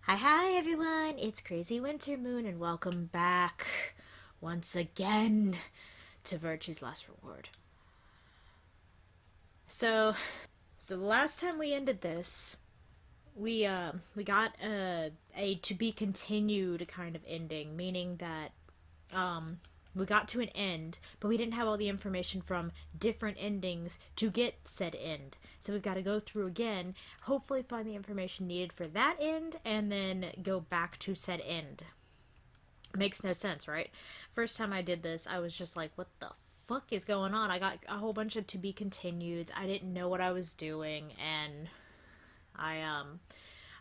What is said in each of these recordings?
Hi everyone, it's Crazy Winter Moon and welcome back once again to Virtue's Last Reward. So, so the last time we ended this, we got a to be continued kind of ending, meaning that we got to an end, but we didn't have all the information from different endings to get said end. So we've got to go through again, hopefully find the information needed for that end, and then go back to said end. Makes no sense, right? First time I did this, I was just like, what the fuck is going on? I got a whole bunch of to be continued. I didn't know what I was doing, and I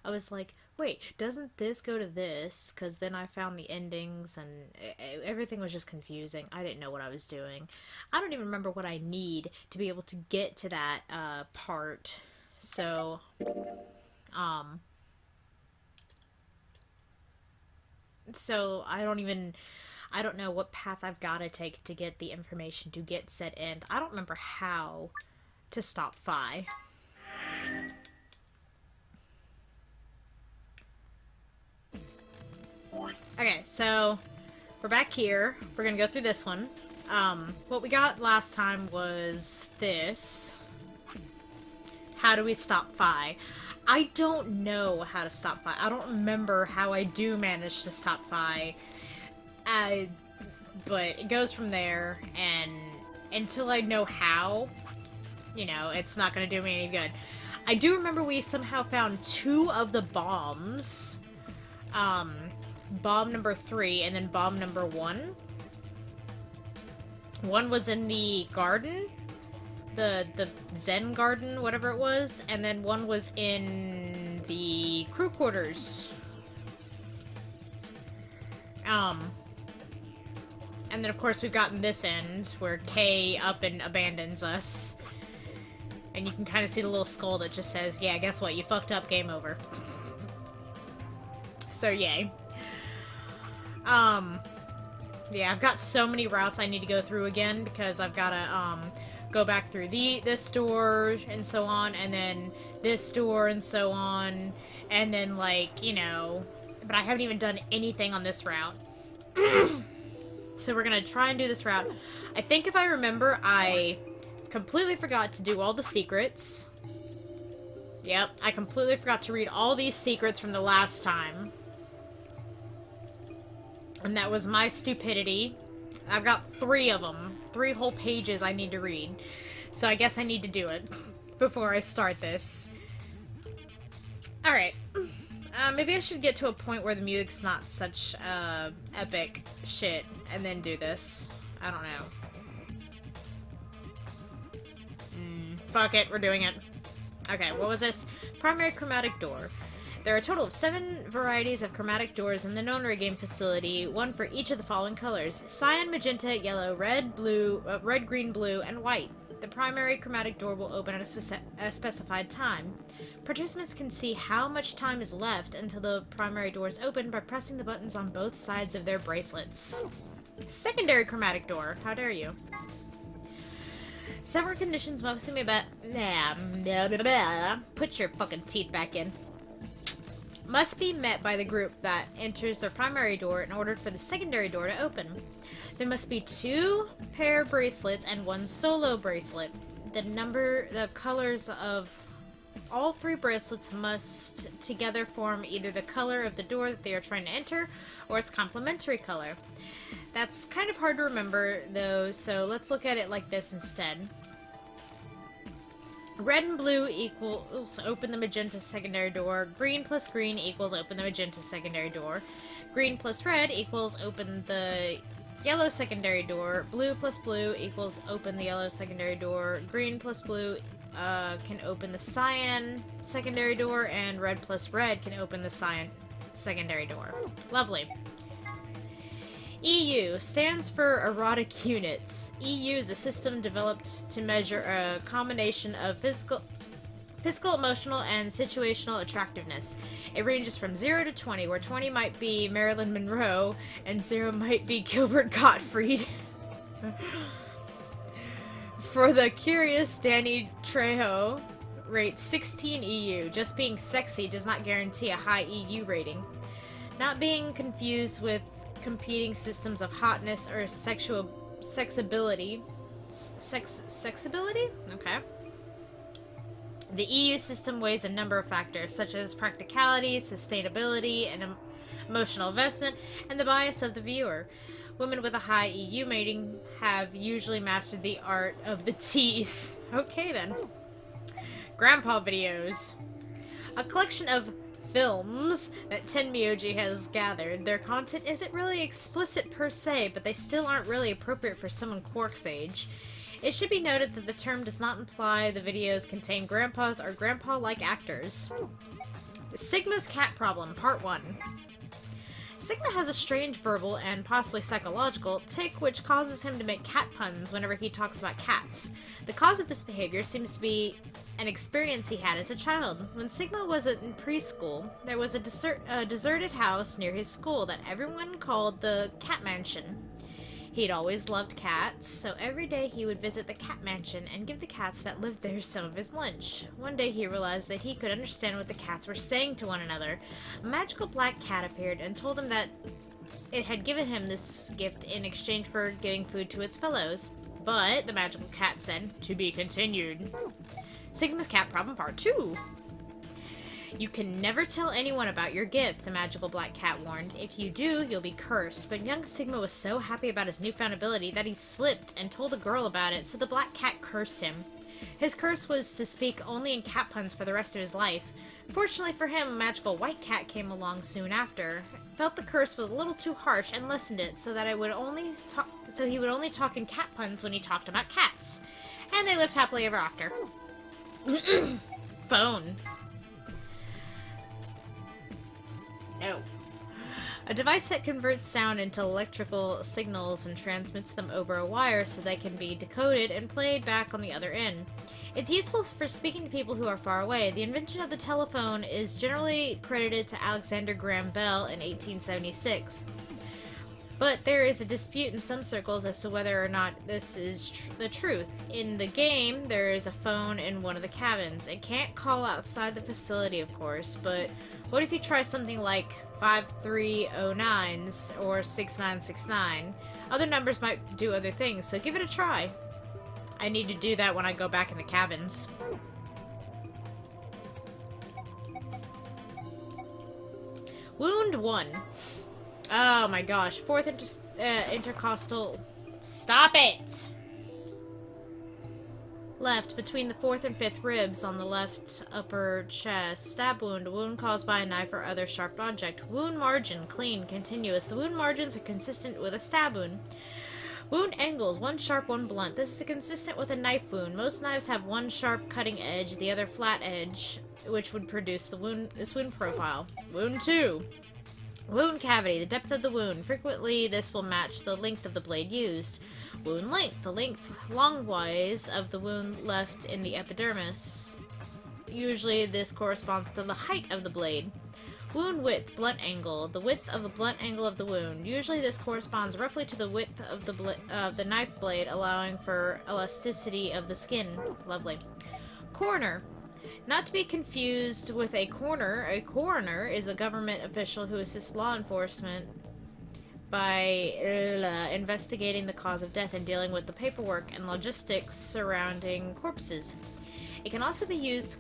was like, wait, doesn't this go to this? Because then I found the endings and everything was just confusing. I didn't know what I was doing. I don't even remember what I need to be able to get to that part. So, so I don't know what path I've got to take to get the information to get said end. I don't remember how to stop Phi. Okay, so we're back here. We're gonna go through this one. What we got last time was this. How do we stop Phi? I don't know how to stop Phi. I don't remember how I do manage to stop Phi. But it goes from there, and until I know how, you know, it's not gonna do me any good. I do remember we somehow found 2 of the bombs. Bomb number 3 and then bomb number 1. One was in the garden, the Zen garden, whatever it was, and then one was in the crew quarters. And then of course we've gotten this end where Kay up and abandons us. And you can kind of see the little skull that just says, yeah, guess what, you fucked up, game over. So yay. Yeah, I've got so many routes I need to go through again because I've gotta, go back through this door and so on, and then this door and so on, and then, like, you know, but I haven't even done anything on this route. So we're gonna try and do this route. I think if I remember, I completely forgot to do all the secrets. Yep, I completely forgot to read all these secrets from the last time. And that was my stupidity. I've got 3 of them. 3 whole pages I need to read. So I guess I need to do it before I start this. Alright. Maybe I should get to a point where the music's not such, epic shit and then do this. I don't know. Fuck it, we're doing it. Okay, what was this? Primary chromatic door. There are a total of 7 varieties of chromatic doors in the Nonary Game facility, 1 for each of the following colors: cyan, magenta, yellow, red, blue, red, green, blue, and white. The primary chromatic door will open at a specified time. Participants can see how much time is left until the primary door is open by pressing the buttons on both sides of their bracelets. Secondary chromatic door. How dare you? Several conditions must be met. Put your fucking teeth back in. Must be met by the group that enters their primary door in order for the secondary door to open. There must be 2 pair bracelets and 1 solo bracelet. The colors of all 3 bracelets must together form either the color of the door that they are trying to enter or its complementary color. That's kind of hard to remember though, so let's look at it like this instead. Red and blue equals open the magenta secondary door. Green plus green equals open the magenta secondary door. Green plus red equals open the yellow secondary door. Blue plus blue equals open the yellow secondary door. Green plus blue can open the cyan secondary door. And red plus red can open the cyan secondary door. Lovely. EU stands for Erotic Units. EU is a system developed to measure a combination of physical, emotional, and situational attractiveness. It ranges from 0 to 20, where 20 might be Marilyn Monroe, and 0 might be Gilbert Gottfried. For the curious Danny Trejo, rate 16 EU. Just being sexy does not guarantee a high EU rating. Not being confused with competing systems of hotness or sexability. Sexability? Okay. The EU system weighs a number of factors, such as practicality, sustainability, and emotional investment, and the bias of the viewer. Women with a high EU rating have usually mastered the art of the tease. Okay then. Grandpa videos. A collection of films that Tenmyoji has gathered. Their content isn't really explicit per se, but they still aren't really appropriate for someone Quark's age. It should be noted that the term does not imply the videos contain grandpas or grandpa-like actors. Sigma's Cat Problem, Part 1. Sigma has a strange verbal and possibly psychological tic which causes him to make cat puns whenever he talks about cats. The cause of this behavior seems to be an experience he had as a child. When Sigma was in preschool, there was a deserted house near his school that everyone called the Cat Mansion. He'd always loved cats, so every day he would visit the cat mansion and give the cats that lived there some of his lunch. One day he realized that he could understand what the cats were saying to one another. A magical black cat appeared and told him that it had given him this gift in exchange for giving food to its fellows. But the magical cat said, "To be continued." Sigma's Cat Problem Part 2. You can never tell anyone about your gift, the magical black cat warned. If you do, you'll be cursed. But young Sigma was so happy about his newfound ability that he slipped and told a girl about it, so the black cat cursed him. His curse was to speak only in cat puns for the rest of his life. Fortunately for him, a magical white cat came along soon after. Felt the curse was a little too harsh and lessened it so that he would only talk in cat puns when he talked about cats. And they lived happily ever after. Phone. No. A device that converts sound into electrical signals and transmits them over a wire so they can be decoded and played back on the other end. It's useful for speaking to people who are far away. The invention of the telephone is generally credited to Alexander Graham Bell in 1876. But there is a dispute in some circles as to whether or not this is the truth. In the game, there is a phone in one of the cabins. It can't call outside the facility, of course, but what if you try something like 5309s or 6969? Other numbers might do other things, so give it a try. I need to do that when I go back in the cabins. Wound 1. Oh my gosh. Fourth intercostal... Stop it! Left, between the fourth and fifth ribs on the left upper chest. Stab wound. A wound caused by a knife or other sharp object. Wound margin. Clean. Continuous. The wound margins are consistent with a stab wound. Wound angles. One sharp, one blunt. This is consistent with a knife wound. Most knives have one sharp cutting edge, the other flat edge, which would produce this wound profile. Wound 2. Wound cavity, the depth of the wound. Frequently, this will match the length of the blade used. Wound length, the length longwise of the wound left in the epidermis. Usually, this corresponds to the height of the blade. Wound width, blunt angle, the width of a blunt angle of the wound. Usually, this corresponds roughly to the width of the knife blade, allowing for elasticity of the skin. Lovely. Corner. Not to be confused with a coroner. A coroner is a government official who assists law enforcement by investigating the cause of death and dealing with the paperwork and logistics surrounding corpses. It can also be used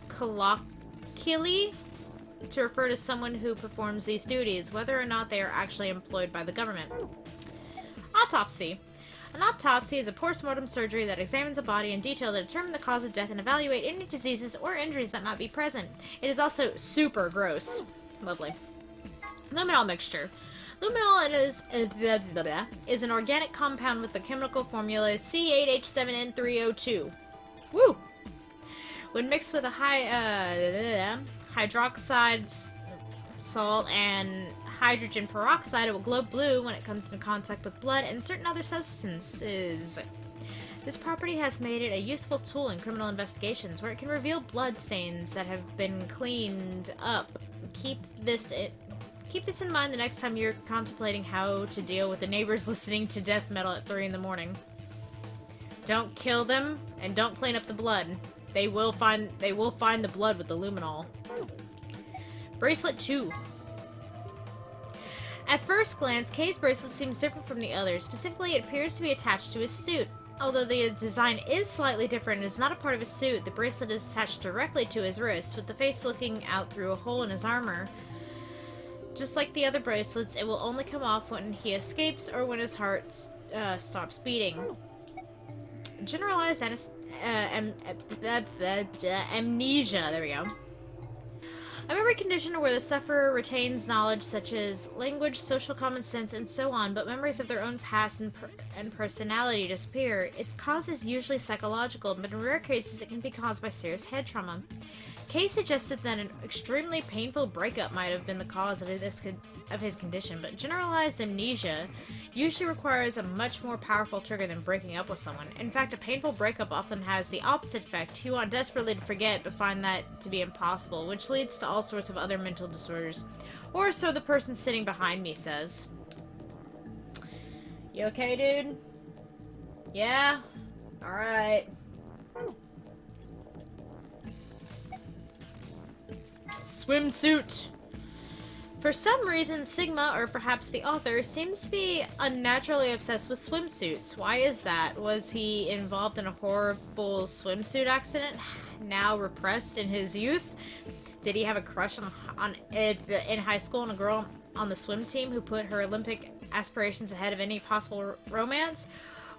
colloquially to refer to someone who performs these duties, whether or not they are actually employed by the government. Autopsy. An autopsy is a post-mortem surgery that examines a body in detail to determine the cause of death and evaluate any diseases or injuries that might be present. It is also super gross. Lovely. Luminol mixture. Luminol is an organic compound with the chemical formula C8H7N3O2. Woo! When mixed with a hydroxide salt and hydrogen peroxide, it will glow blue when it comes into contact with blood and certain other substances. This property has made it a useful tool in criminal investigations, where it can reveal blood stains that have been cleaned up. Keep this Keep this in mind the next time you're contemplating how to deal with the neighbors listening to death metal at 3 in the morning. Don't kill them, and don't clean up the blood. They will find the blood with the luminol. Bracelet 2. At first glance, Kay's bracelet seems different from the others. Specifically, it appears to be attached to his suit. Although the design is slightly different and is not a part of his suit, the bracelet is attached directly to his wrist, with the face looking out through a hole in his armor. Just like the other bracelets, it will only come off when he escapes or when his heart stops beating. Generalized amnesia. There we go. A memory condition where the sufferer retains knowledge such as language, social common sense, and so on, but memories of their own past and personality disappear. Its cause is usually psychological, but in rare cases it can be caused by serious head trauma. Kay suggested that an extremely painful breakup might have been the cause of his condition, but generalized amnesia usually requires a much more powerful trigger than breaking up with someone. In fact, a painful breakup often has the opposite effect. You want desperately to forget, but find that to be impossible, which leads to all sorts of other mental disorders. Or so the person sitting behind me says. You okay, dude? Yeah? Alright. Swimsuit. For some reason, Sigma, or perhaps the author, seems to be unnaturally obsessed with swimsuits. Why is that? Was he involved in a horrible swimsuit accident, now repressed in his youth? Did he have a crush in high school on a girl on the swim team who put her Olympic aspirations ahead of any possible romance?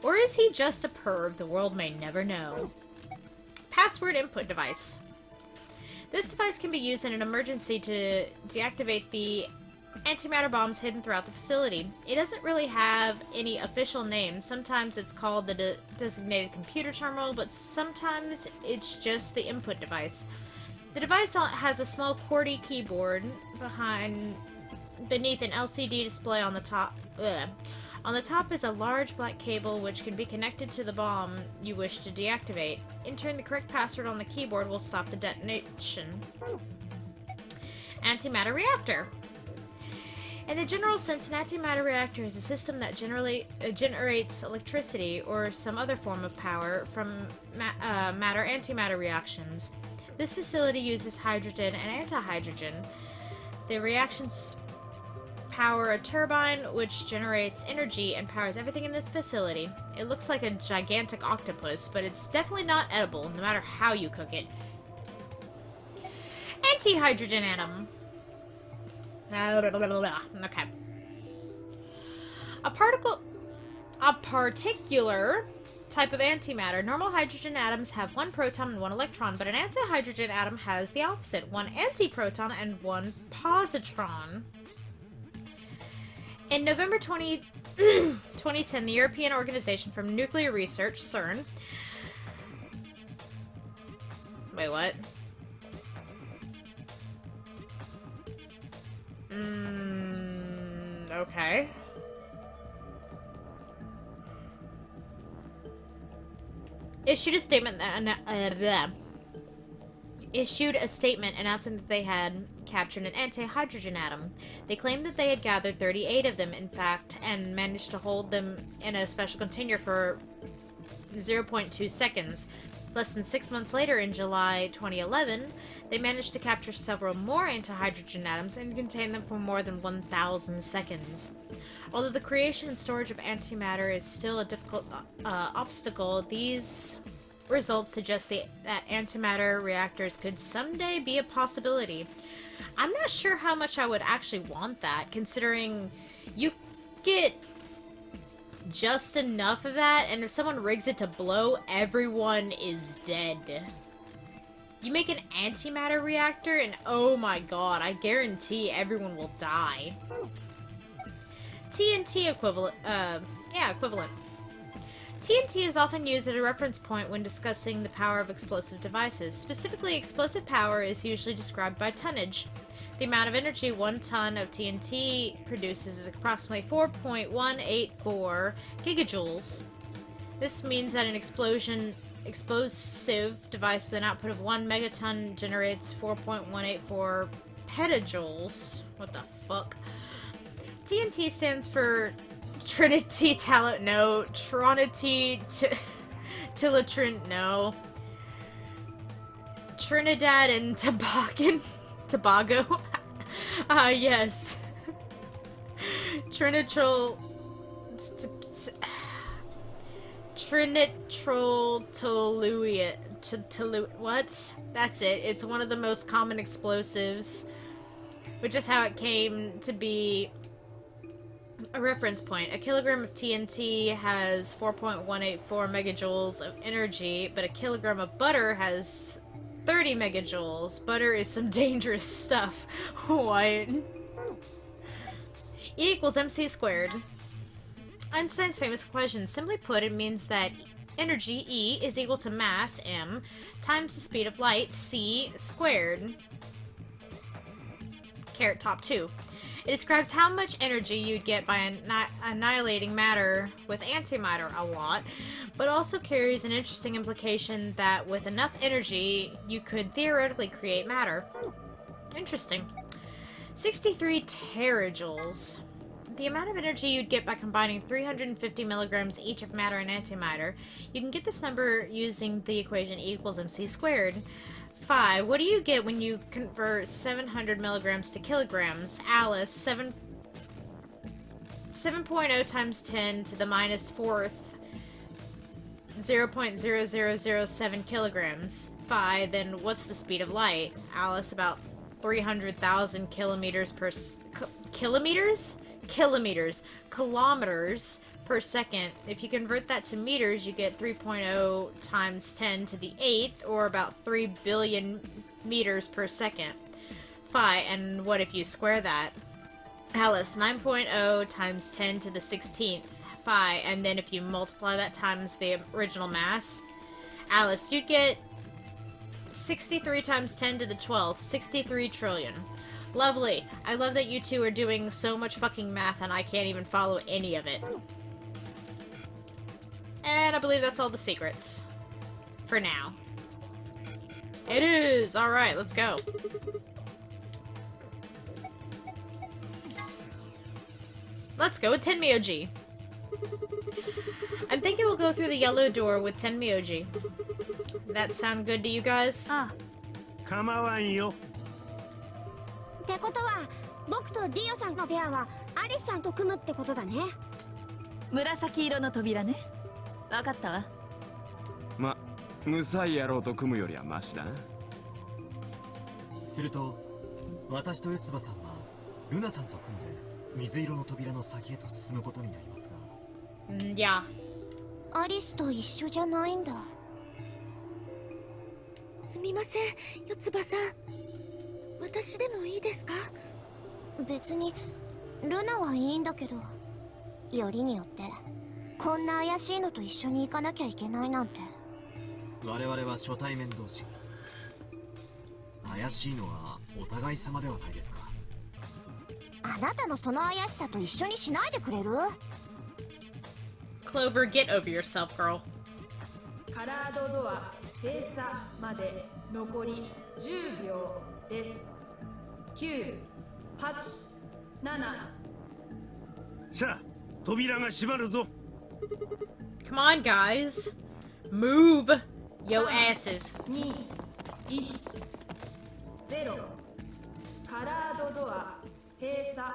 Or is he just a perv? The world may never know. Password input device. This device can be used in an emergency to deactivate the antimatter bombs hidden throughout the facility. It doesn't really have any official name. Sometimes it's called the designated computer terminal, but sometimes it's just the input device. The device has a small QWERTY keyboard beneath an LCD display on the top. On the top is a large black cable which can be connected to the bomb you wish to deactivate. Entering the correct password on the keyboard will stop the detonation. Antimatter reactor. In the general sense, an antimatter reactor is a system that generates electricity or some other form of power from matter-antimatter reactions. This facility uses hydrogen and antihydrogen. The reactions power a turbine which generates energy and powers everything in this facility. It looks like a gigantic octopus, but it's definitely not edible, no matter how you cook it. Antihydrogen atom. Okay. A particular type of antimatter. Normal hydrogen atoms have one proton and one electron, but an antihydrogen atom has the opposite, one antiproton and one positron. In November 2010, the European Organization for Nuclear Research, CERN... Wait, what? Okay. Issued a statement announcing that they had captured an anti-hydrogen atom. They claimed that they had gathered 38 of them, in fact, and managed to hold them in a special container for 0.2 seconds. Less than 6 months later, in July 2011, they managed to capture several more anti-hydrogen atoms and contain them for more than 1,000 seconds. Although the creation and storage of antimatter is still a difficult obstacle, these results suggest that antimatter reactors could someday be a possibility. I'm not sure how much I would actually want that, considering you get just enough of that, and if someone rigs it to blow, everyone is dead. You make an antimatter reactor, and oh my god, I guarantee everyone will die. TNT equivalent. Equivalent. TNT is often used as a reference point when discussing the power of explosive devices. Specifically, explosive power is usually described by tonnage. The amount of energy 1 ton of TNT produces is approximately 4.184 gigajoules. This means that an explosive device with an output of 1 megaton generates 4.184 petajoules. What the fuck? TNT stands for Trinity Talent, no. Trinity Tilatrin, no. Trinidad and Tobago? Yes. Trinitrol... Trinitrotoluate. What? That's it. It's one of the most common explosives, which is how it came to be a reference point. A kilogram of TNT has 4.184 megajoules of energy, but a kilogram of butter has 30 megajoules. Butter is some dangerous stuff. What? E equals mc squared. Einstein's famous equation. Simply put, it means that energy, E, is equal to mass, m, times the speed of light, c, squared. Caret top 2. It describes how much energy you'd get by annihilating matter with antimatter, a lot, but also carries an interesting implication that with enough energy, you could theoretically create matter. Interesting. 63 terajoules. The amount of energy you'd get by combining 350 milligrams each of matter and antimatter. You can get this number using the equation E equals mc squared. Phi, what do you get when you convert 700 milligrams to kilograms? Alice, 7.0 times 10 to the minus 4th, 0.0007 kilograms. Phi, then what's the speed of light? Alice, about 300,000 kilometers per... kilometers? Kilometers per second. If you convert that to meters, you get 3.0 times 10 to the 8th, or about 3 billion meters per second. Phi, and what if you square that? Alice, 9.0 times 10 to the 16th. Phi, and then if you multiply that times the original mass, Alice, you'd get 63 times 10 to the 12th, 63 trillion. Lovely. I love that you two are doing so much fucking math and I can't even follow any of it. And I believe that's all the secrets. For now. It is! Alright, let's go. Let's go with Tenmyoji. I'm thinking we'll go through the yellow door with Tenmyoji. That sound good to you guys? 構わんよ。ってことは、僕とディオさんのペアはアリスさんと組むってことだね。紫色の扉ね。わかったわ。ま、無才野郎と組むよりはマシだな。すると、私とエツバさんはルナさんと組んで水色の扉の先へと進むことになりますが。いや。アリスと一緒じゃないんだ。すみません、四つ葉さん。私でもいいですか？別にルナはいいんだけど、よりによってこんな怪しいのと一緒に行かなきゃいけないなんて。我々は初対面同士。怪しいのはお互い様ではないですか。あなたのその怪しさと一緒にしないでくれる？ Clover, get over yourself, girl. カラードドア閉鎖まで残り10秒です。9、8、7。さあ、扉が閉まるぞ。Come on, guys. Move your asses. 2、1、0。カラードドア閉鎖。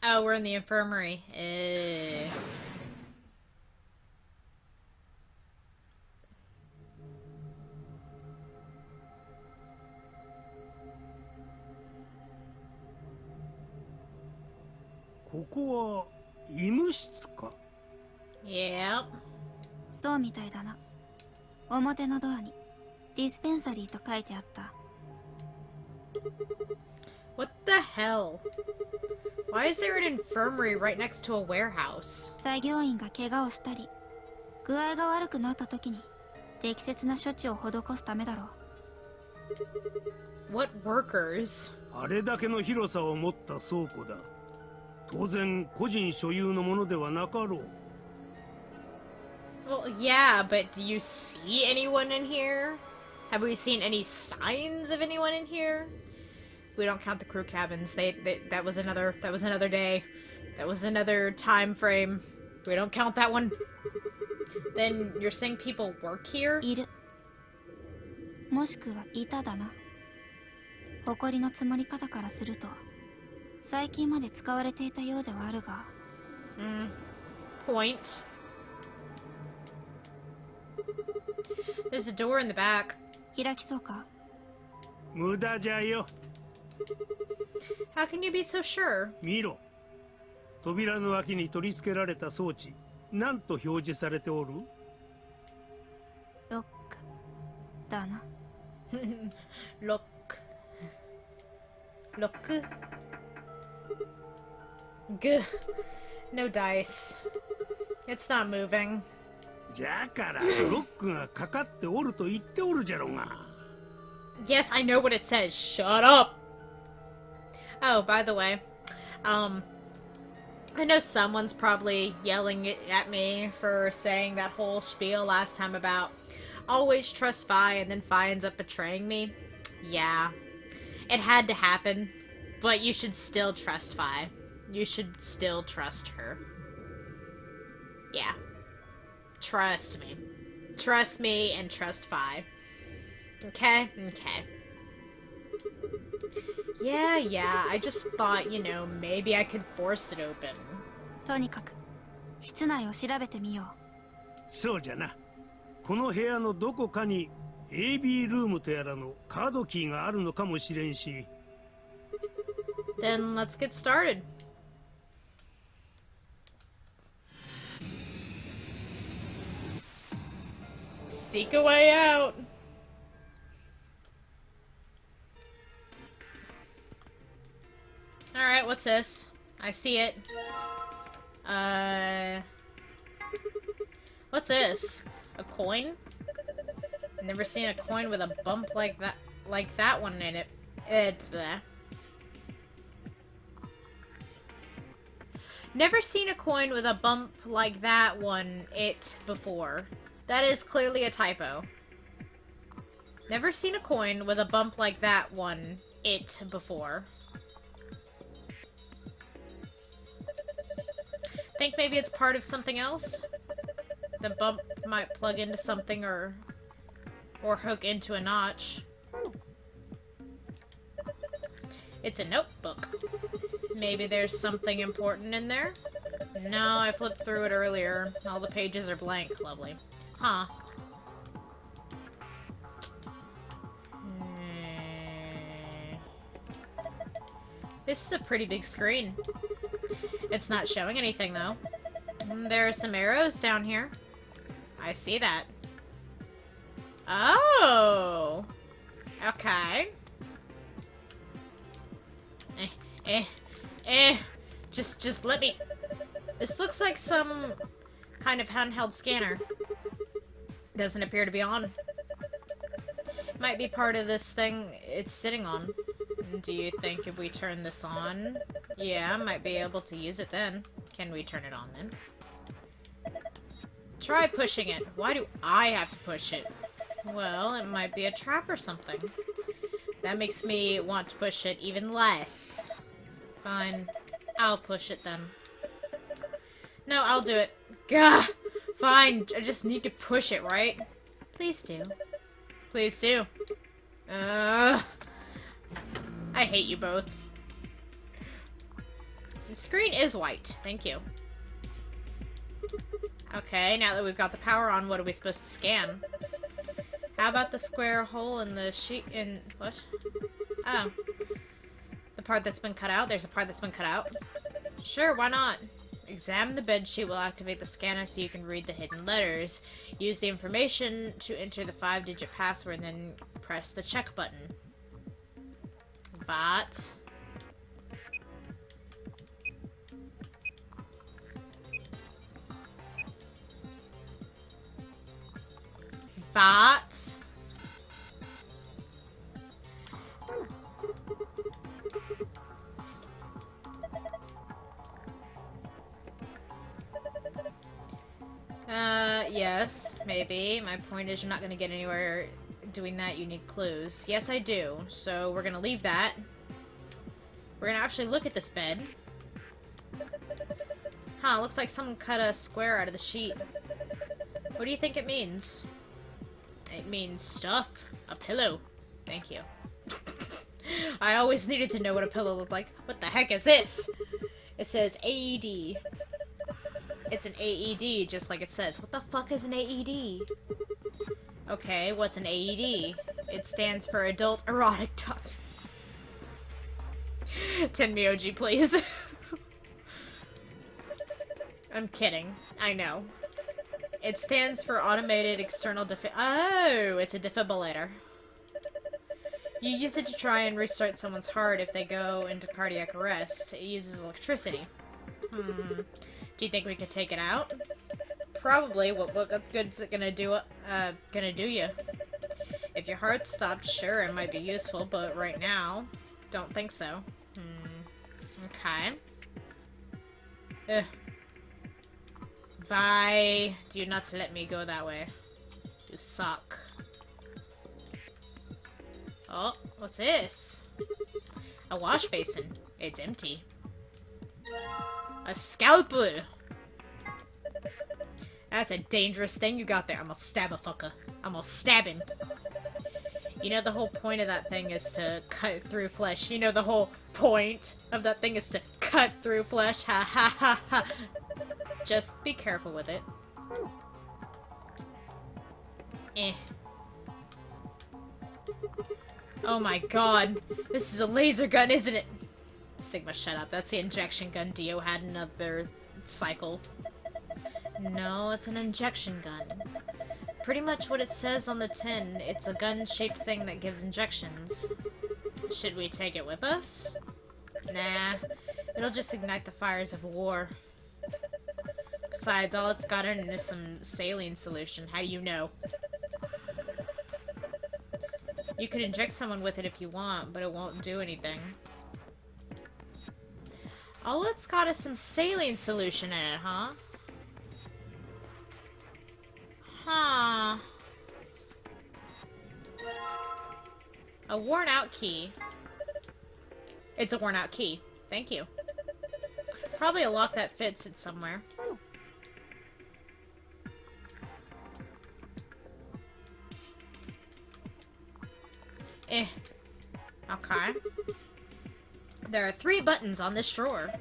Oh, we're in the infirmary. Yep. そうみたいだな。表のドアにディスペンサリーと書いてあった。What the hell? Why is there an infirmary right next to a warehouse? 作業員が怪我をしたり、具合が悪くなった時に適切な処置を施すためだろう。What workers? あれだけの広さを持った倉庫だ。当然個人所有のものではなかろう。 Well, yeah, but do you see anyone in here? Have we seen any signs of anyone in here? We don't count the crew cabins. That was another day. That was another time frame. We don't count that one. Then you're saying people work here? いる。もしくはいただな。誇りの積もり方からすると、最近まで使われていたようではあるが。Point. There's a door in the back. 開きそうか？無駄じゃよ。 How can you be so sure? 見ろ。扉の脇に取り付けられた装置、何と表示されておる？ロックだな。Look. Look. Gah. No dice. It's not moving. じゃからロックがかかっておると言っておるじゃろうが。 Yes, I know what it says. Shut up! Oh, by the way, I know someone's probably yelling at me for saying that whole spiel last time about always trust Vi and then Vi ends up betraying me. Yeah, it had to happen, but you should still trust Vi. You should still trust her. Yeah. Trust me. Trust me and trust Vi. Okay? Okay. Yeah, I just thought, you know, maybe I could force it open. とにかく室内を調べてみよう。そうじゃな。この部屋のどこかに AB ルームとやらのカードキーがあるのかもしれんし。 Then let's get started. Seek a way out. Alright, what's this? I see it. What's this? A coin? Never seen a coin with a bump like that one in it. Bleh. Never seen a coin with a bump like that one before. That is clearly a typo. Never seen a coin with a bump like that one before. Think maybe it's part of something else? The bump might plug into something or hook into a notch. It's a notebook. Maybe there's something important in there? No, I flipped through it earlier. All the pages are blank. Lovely. Huh. This is a pretty big screen. It's not showing anything, though. There are some arrows down here. I see that. Oh! Okay. Just let me... This looks like some kind of handheld scanner. Doesn't appear to be on. Might be part of this thing it's sitting on. Do you think if we turn this on? Yeah, might be able to use it then. Can we turn it on then? Try pushing it. Why do I have to push it? Well, it might be a trap or something. That makes me want to push it even less. Fine. I'll push it then. No, I'll do it. Gah! Fine, I just need to push it, right? Please do. Please do. I hate you both. The screen is white. Thank you. Okay, now that we've got the power on, what are we supposed to scan? How about the square hole in the sheet in... What? Oh. The part that's been cut out? There's a part that's been cut out? Sure, why not? Examine the bedsheet will activate the scanner so you can read the hidden letters. Use the information to enter the 5-digit password and then press the check button. But... Yes, maybe. My point is you're not gonna get anywhere doing that. You need clues. Yes, I do. So we're gonna leave that. We're gonna actually look at this bed. Huh, looks like someone cut a square out of the sheet. What do you think it means? It means stuff. A pillow. Thank you. I always needed to know what a pillow looked like. What the heck is this? It says AED. It's an AED, just like it says. What the fuck is an AED? Okay, what's an AED? It stands for Adult Erotic Dot. 10 Myoji, please. I'm kidding. I know. It stands for Automated External Oh, it's a defibrillator. You use it to try and restart someone's heart if they go into cardiac arrest. It uses electricity. Do you think we could take it out? Probably. What good's it gonna do you? If your heart stopped, sure, it might be useful, but right now, don't think so. Okay. Ugh. Why do you not let me go that way? You suck. Oh, what's this? A wash basin. It's empty. A scalpel! That's a dangerous thing you got there. I'm gonna stab a fucker. I'm gonna stab him. You know the whole point of that thing is to cut through flesh. You know the whole point of that thing is to cut through flesh. Ha ha ha ha. Just be careful with it. Eh. Oh my god. This is a laser gun, isn't it? Sigma, shut up. That's the injection gun Dio had in another cycle. No, it's an injection gun. Pretty much what it says on the tin. It's a gun-shaped thing that gives injections. Should we take it with us? Nah. It'll just ignite the fires of war. Besides, all it's got in it is some saline solution. How do you know? You could inject someone with it if you want, but it won't do anything. All it's got is some saline solution in it, huh? Huh. A worn-out key. It's a worn-out key. Thank you. Probably a lock that fits it somewhere. Eh. Okay. There are 3 buttons on this drawer.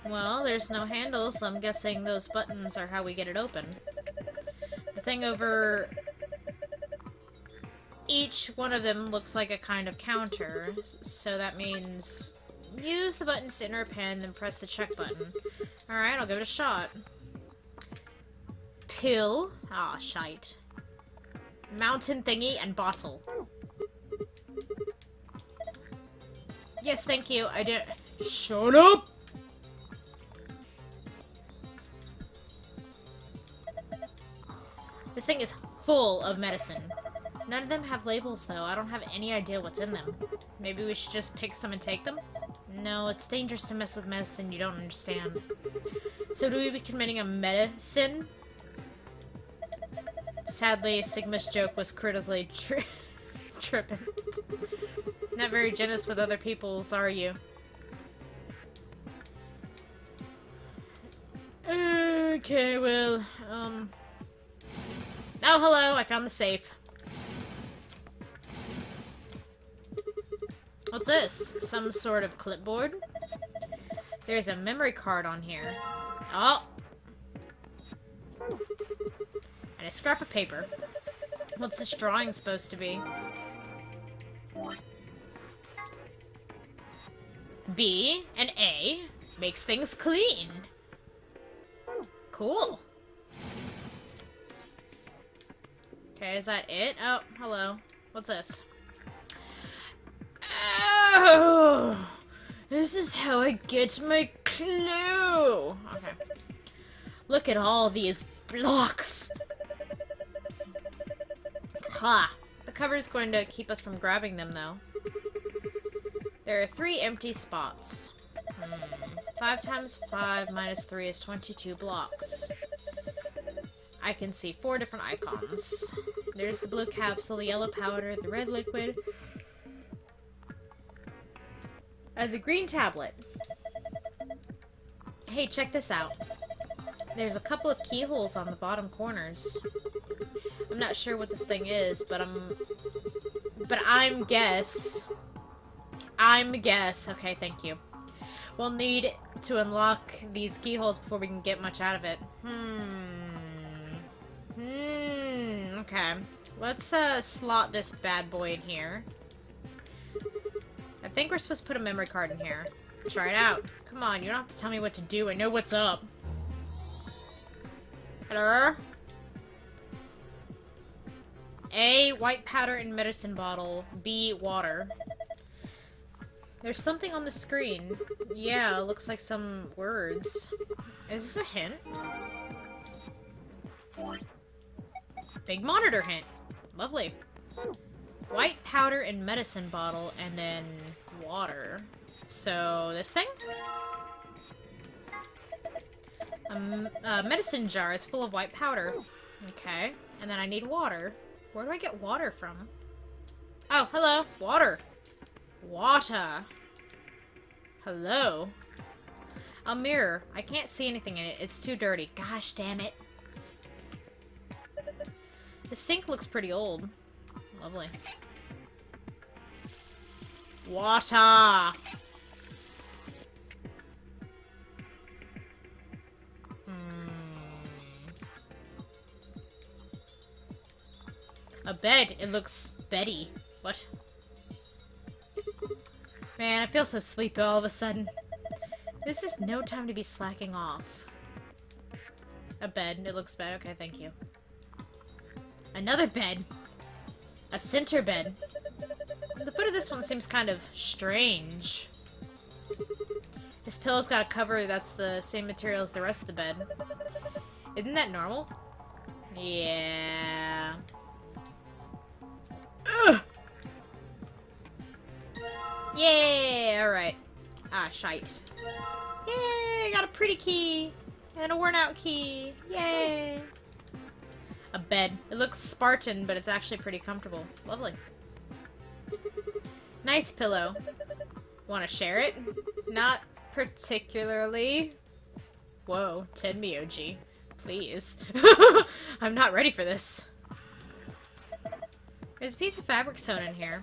Well, there's no handle, so I'm guessing those buttons are how we get it open. The thing over each one of them looks like a kind of counter, so that means use the buttons to enter a pin, then press the check button. Alright, I'll give it a shot. Pill. Aw, shite. Mountain thingy and bottle. Yes, thank you. I did. Shut up! This thing is full of medicine. None of them have labels, though. I don't have any idea what's in them. Maybe we should just pick some and take them? No, it's dangerous to mess with medicine you don't understand. So do we be committing a medicine? Sadly, Sigma's joke was critically trippant. Not very generous with other people's, are you? Okay, well, Oh, hello, I found the safe. What's this? Some sort of clipboard? There's a memory card on here. Oh! And a scrap of paper. What's this drawing supposed to be? B and A makes things clean. Cool. Okay, is that it? Oh, hello. What's this? Oh! This is how I get my clue! Okay. Look at all these blocks! Ha! The cover's going to keep us from grabbing them, though. There are 3 empty spots. 5 times 5 minus 3 is 22 blocks. I can see 4 different icons. There's the blue capsule, the yellow powder, the red liquid, and the green tablet. Hey, check this out. There's a couple of keyholes on the bottom corners. I'm not sure what this thing is, but I'm guess. Okay, thank you. We'll need to unlock these keyholes before we can get much out of it. Okay. Let's slot this bad boy in here. I think we're supposed to put a memory card in here. Try it out. Come on, you don't have to tell me what to do. I know what's up. Hello? A, white powder and medicine bottle. B, water. There's something on the screen. Yeah, it looks like some words. Is this a hint? Big monitor hint. Lovely. White powder and medicine bottle, and then water. So, this thing? A medicine jar is full of white powder. Okay. And then I need water. Where do I get water from? Oh, hello. Water. Water. Hello. A mirror. I can't see anything in it. It's too dirty. Gosh damn it. The sink looks pretty old. Lovely. Water. A bed. It looks beddy. What? Man, I feel so sleepy all of a sudden. This is no time to be slacking off. A bed. It looks bed. Okay, thank you. Another bed. A center bed. The foot of this one seems kind of strange. This pillow's got a cover that's the same material as the rest of the bed. Isn't that normal? Yeah. Ugh. Yay! Alright. Ah, shite. Yay! Got a pretty key! And a worn-out key! Yay! A bed. It looks Spartan, but it's actually pretty comfortable. Lovely. Nice pillow. Want to share it? Not particularly. Whoa, 10 me, OG. Please. I'm not ready for this. There's a piece of fabric sewn in here.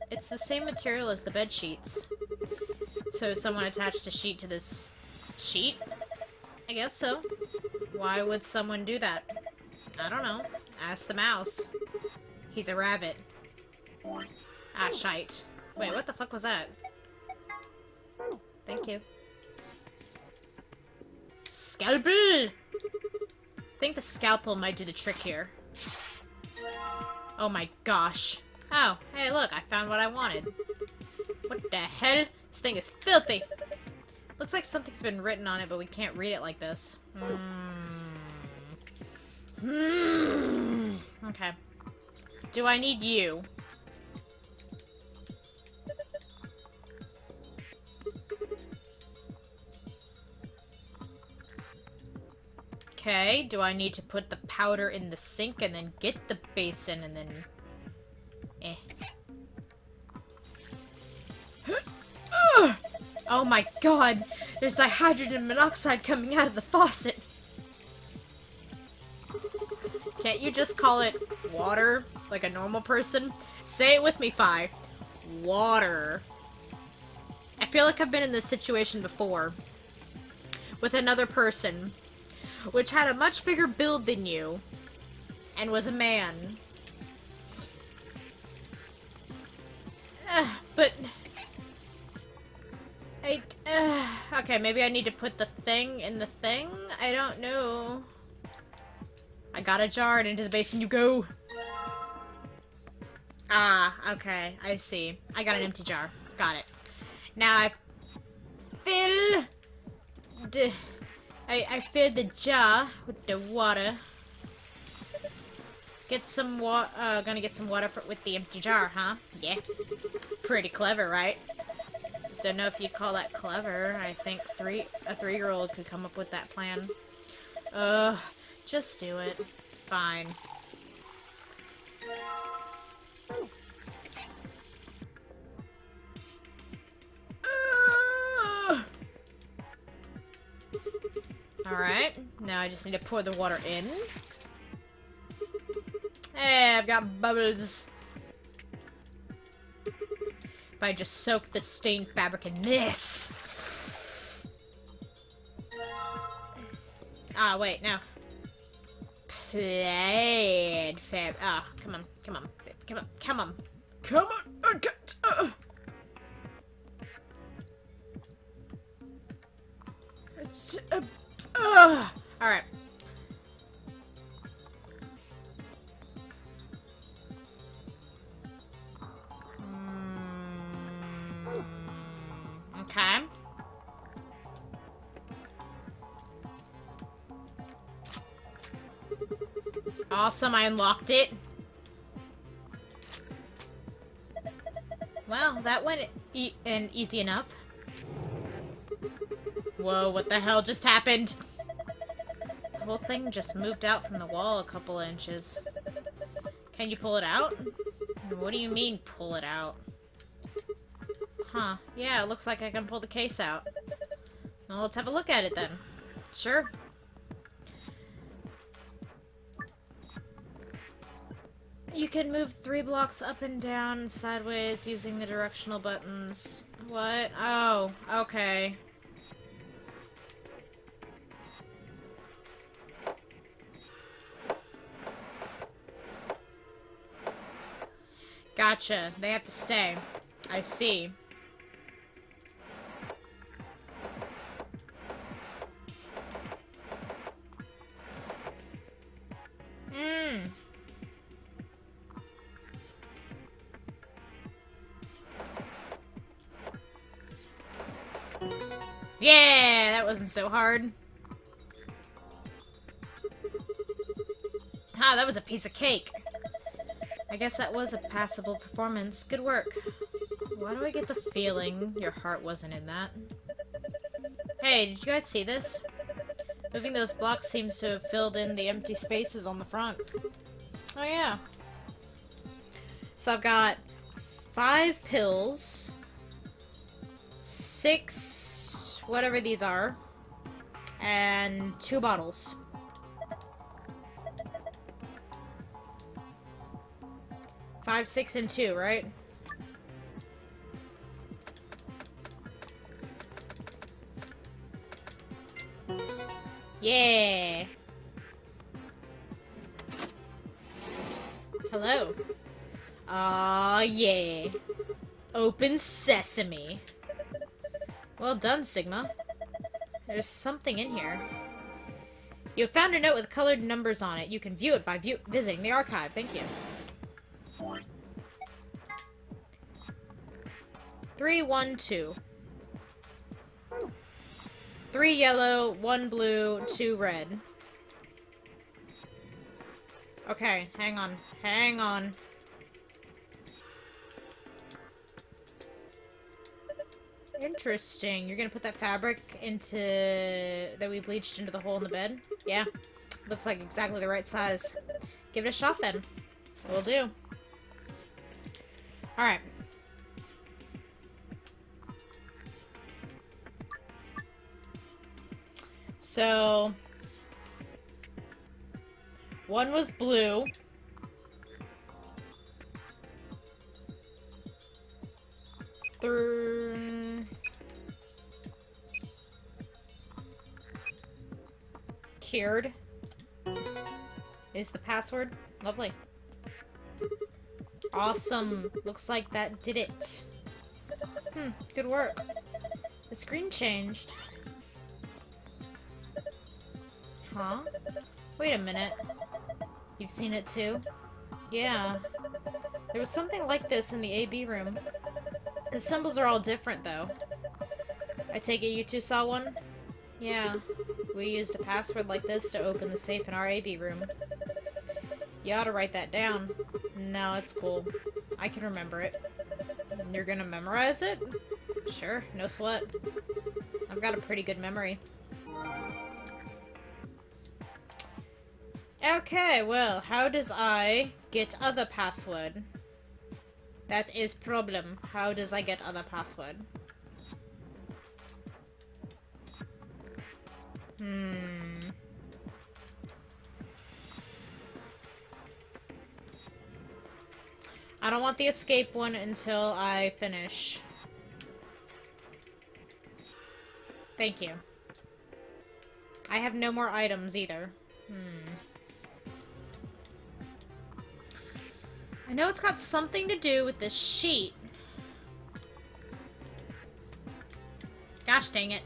It's the same material as the bed sheets. So someone attached a sheet to this sheet? I guess so. Why would someone do that? I don't know. Ask the mouse. He's a rabbit. Ah, shite. Wait, what the fuck was that? Thank you. Scalpel! I think the scalpel might do the trick here. Oh my gosh. Oh, hey look, I found what I wanted. What the hell? This thing is filthy! Looks like something's been written on it, but we can't read it like this. Okay. Do I need you? Okay, do I need to put the powder in the sink and then get the basin and then... Oh my god! There's like hydrogen monoxide coming out of the faucet! Can't you just call it water? Like a normal person? Say it with me, Fi. Water. I feel like I've been in this situation before. With another person. Which had a much bigger build than you. And was a man. But... okay, maybe I need to put the thing in the thing? I don't know. I got a jar and into the basin you go. Ah, okay. I see. I got an empty jar. Got it. Now I fill... I fill the jar with the water. Get some water. Gonna get some water with the empty jar, huh? Yeah. Pretty clever, right? Don't know if you'd call that clever. I think a 3-year-old could come up with that plan. Just do it. Fine. Alright, now I just need to pour the water in. Hey, I've got bubbles. If I just soak the stained fabric in this. Ah, wait, no. Plaid fab. Ah, come on, come on, come on, come on. Come on! It's, alright. Okay. Awesome, I unlocked it. Well, that went easy enough. Whoa, what the hell just happened? The whole thing just moved out from the wall a couple inches. Can you pull it out? What do you mean, pull it out? Huh. Yeah, it looks like I can pull the case out. Well, let's have a look at it then. Sure. You can move 3 blocks up and down, sideways, using the directional buttons. What? Oh, okay. Gotcha. They have to stay. I see. Yeah, that wasn't so hard. Ah, that was a piece of cake. I guess that was a passable performance. Good work. Why do I get the feeling your heart wasn't in that? Hey, did you guys see this? Moving those blocks seems to have filled in the empty spaces on the front. Oh yeah. So I've got 5 pills, 6 whatever these are, and 2 bottles. Five, 6, and 2, right? Yeah. Hello. Aw, yeah. Open sesame. Well done, Sigma. There's something in here. You have found a note with colored numbers on it. You can view it by visiting the archive. Thank you. 3, 1, 2. 3 yellow, 1 blue, 2 red. Okay, hang on. Hang on. Interesting. You're gonna put that fabric into... that we bleached into the hole in the bed? Yeah. Looks like exactly the right size. Give it a shot then. Will do. Alright. So... 1 was blue. Cured is the password. Lovely. Awesome. Looks like that did it. Good work. The screen changed. Huh? Wait a minute. You've seen it too? Yeah. There was something like this in the AB room. The symbols are all different, though. I take it you two saw one? Yeah. We used a password like this to open the safe in our AB room. You ought to write that down. No, it's cool. I can remember it. You're gonna memorize it? Sure, no sweat. I've got a pretty good memory. Okay, well, how does I get other password? That is problem. How does I get other password? I don't want the escape one until I finish. Thank you. I have no more items either. I know it's got something to do with this sheet. Gosh dang it.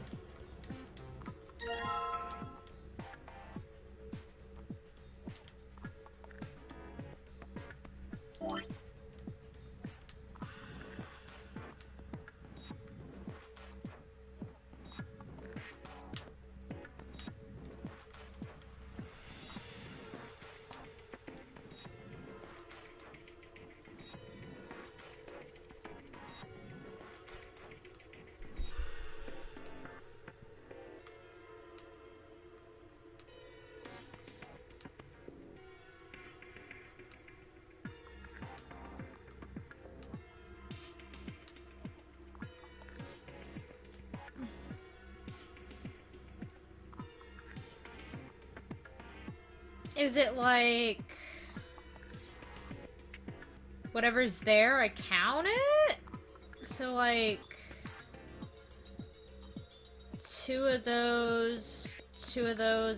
Is it like... whatever's there, I count it? So like... two of those,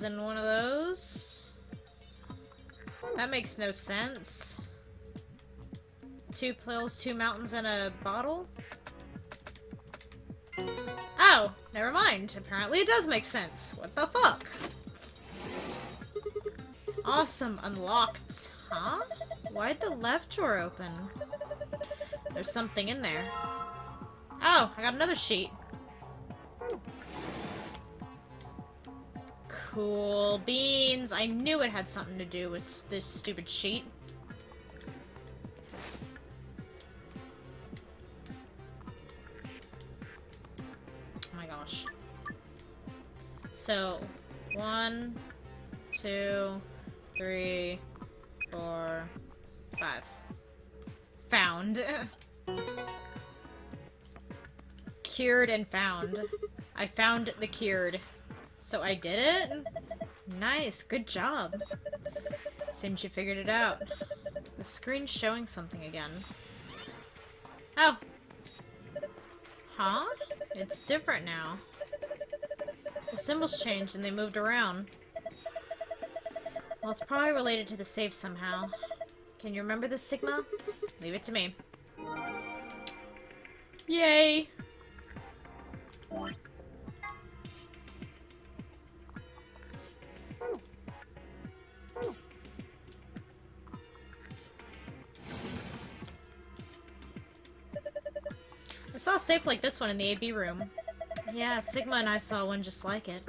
and one of those? That makes no sense. 2 pills, 2 mountains, and a bottle? Oh, never mind. Apparently it does make sense. What the fuck? Awesome, unlocked. Huh? Why'd the left drawer open? There's something in there. Oh, I got another sheet. Cool beans. I knew it had something to do with this stupid sheet. Oh my gosh. So, 1, 2, 3, 4, 5. Found. Cured and found. I found the cured. So I did it? Nice, good job. Seems you figured it out. The screen's showing something again. Oh. Huh? It's different now. The symbols changed and they moved around. Well, it's probably related to the save somehow. Can you remember this, Sigma? Leave it to me. Yay! I saw a safe like this one in the AB room. Yeah, Sigma and I saw one just like it.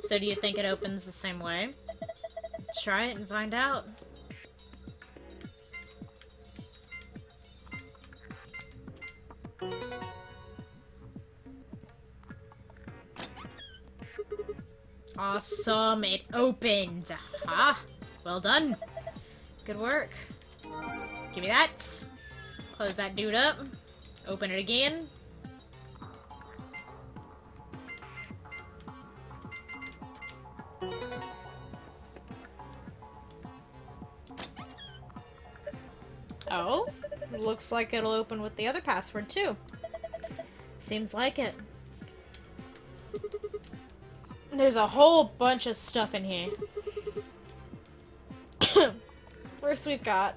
So do you think it opens the same way? Try it and find out. Awesome, it opened. Ah, well done. Good work. Give me that. Close that dude up. Open it again. Oh, looks like it'll open with the other password too. Seems like it. There's a whole bunch of stuff in here. First we've got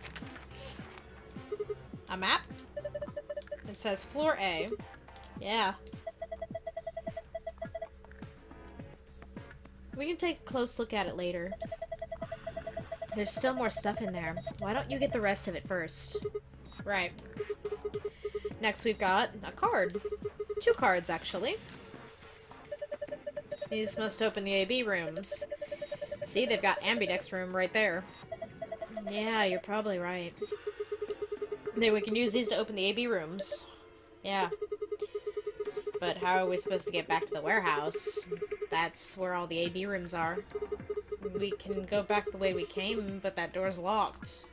a map. It says floor A. Yeah. We can take a close look at it later. There's still more stuff in there. Why don't you get the rest of it first? Right. Next we've got a card. 2 cards, actually. These must open the AB rooms. See, they've got Ambidex room right there. Yeah, you're probably right. Then we can use these to open the AB rooms. Yeah. But how are we supposed to get back to the warehouse? That's where all the AB rooms are. we can go back the way we came, but that door's locked.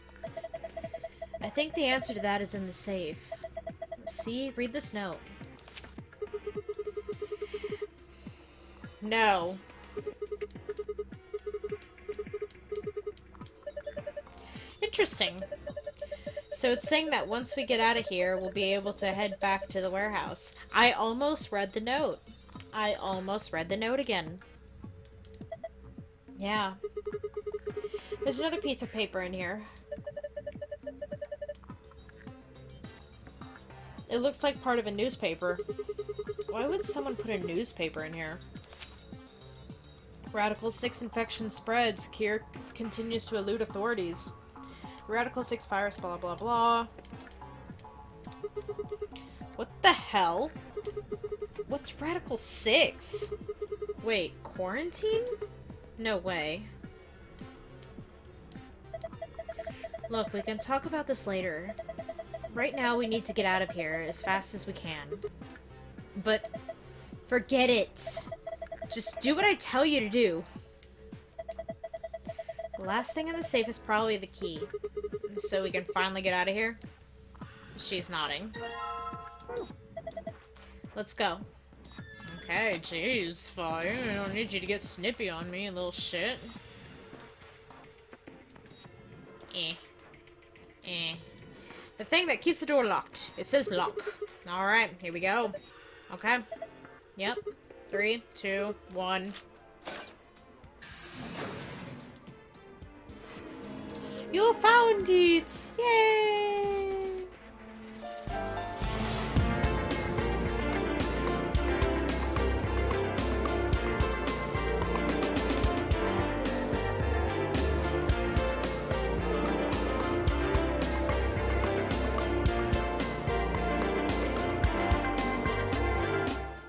I think the answer to that is in the safe. See? Read this note. No. Interesting. So it's saying that once we get out of here, we'll be able to head back to the warehouse. I almost read the note. I almost read the note again. Yeah. There's another piece of paper in here. It looks like part of a newspaper. Why would someone put a newspaper in here? Radical 6 infection spreads. Kier continues to elude authorities. Radical 6 virus, blah blah blah. What the hell? What's Radical 6? Wait, quarantine? No way. Look, we can talk about this later. Right now, we need to get out of here as fast as we can. But forget it. Just do what I tell you to do. The last thing in the safe is probably the key. So we can finally get out of here. She's nodding. Let's go. Okay, jeez, fine. I don't need you to get snippy on me, little shit. The thing that keeps the door locked. It says lock. Alright, here we go. Okay. Yep. 3, 2, 1. You found it! Yay!